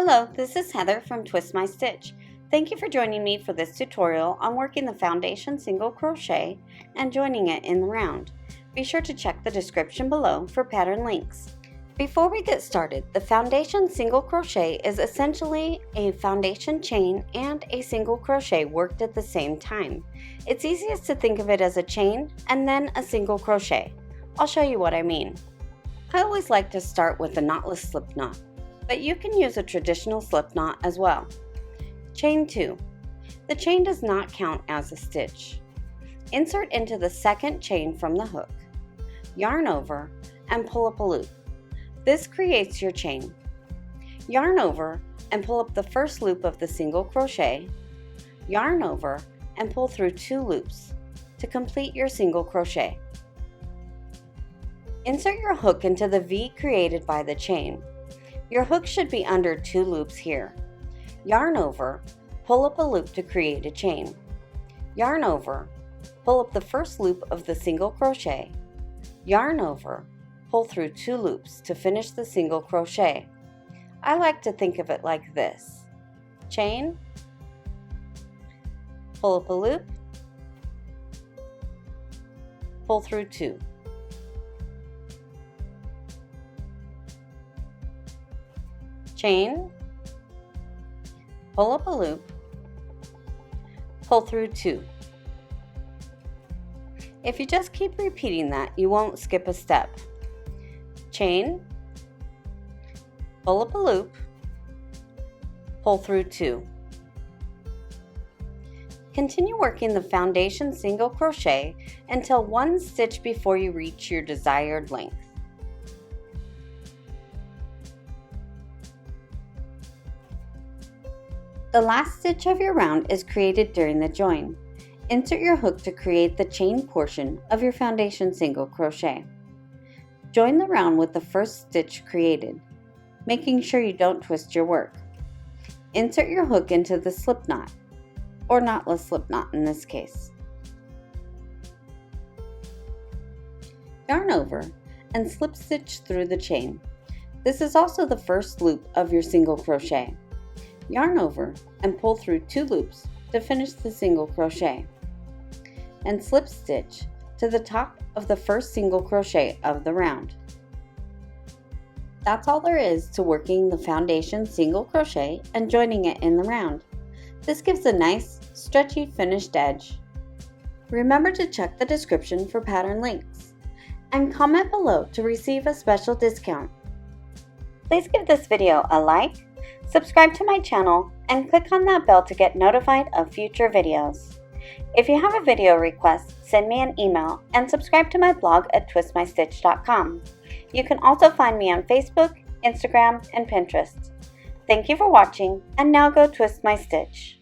Hello, this is Heather from Twist My Stitch. Thank you for joining me for this tutorial on working the foundation single crochet and joining it in the round. Be sure to check the description below for pattern links. Before we get started, the foundation single crochet is essentially a foundation chain and a single crochet worked at the same time. It's easiest to think of it as a chain and then a single crochet. I'll show you what I mean. I always like to start with a knotless slip knot, but you can use a traditional slip knot as well. Chain 2. The chain does not count as a stitch. Insert into the second chain from the hook, yarn over, and pull up a loop. This creates your chain. Yarn over and pull up the first loop of the single crochet, yarn over and pull through 2 loops to complete your single crochet. Insert your hook into the V created by the chain. Your hook should be under 2 loops here. Yarn over, pull up a loop to create a chain. Yarn over, pull up the first loop of the single crochet. Yarn over, pull through 2 loops to finish the single crochet. I like to think of it like this. Chain, pull up a loop, pull through 2. Chain, pull up a loop, pull through 2. If you just keep repeating that, you won't skip a step. Chain, pull up a loop, pull through 2. Continue working the foundation single crochet until 1 stitch before you reach your desired length. The last stitch of your round is created during the join. Insert your hook to create the chain portion of your foundation single crochet. Join the round with the first stitch created, making sure you don't twist your work. Insert your hook into the slip knot, or knotless slip knot in this case. Yarn over and slip stitch through the chain. This is also the first loop of your single crochet. Yarn over and pull through 2 loops to finish the single crochet, and slip stitch to the top of the first single crochet of the round. That's all there is to working the foundation single crochet and joining it in the round. This gives a nice, stretchy finished edge. Remember to check the description for pattern links, and comment below to receive a special discount. Please give this video a like, subscribe to my channel, and click on that bell to get notified of future videos. If you have a video request, send me an email and subscribe to my blog at twistmystitch.com. You can also find me on Facebook, Instagram, and Pinterest. Thank you for watching, and now go twist my stitch.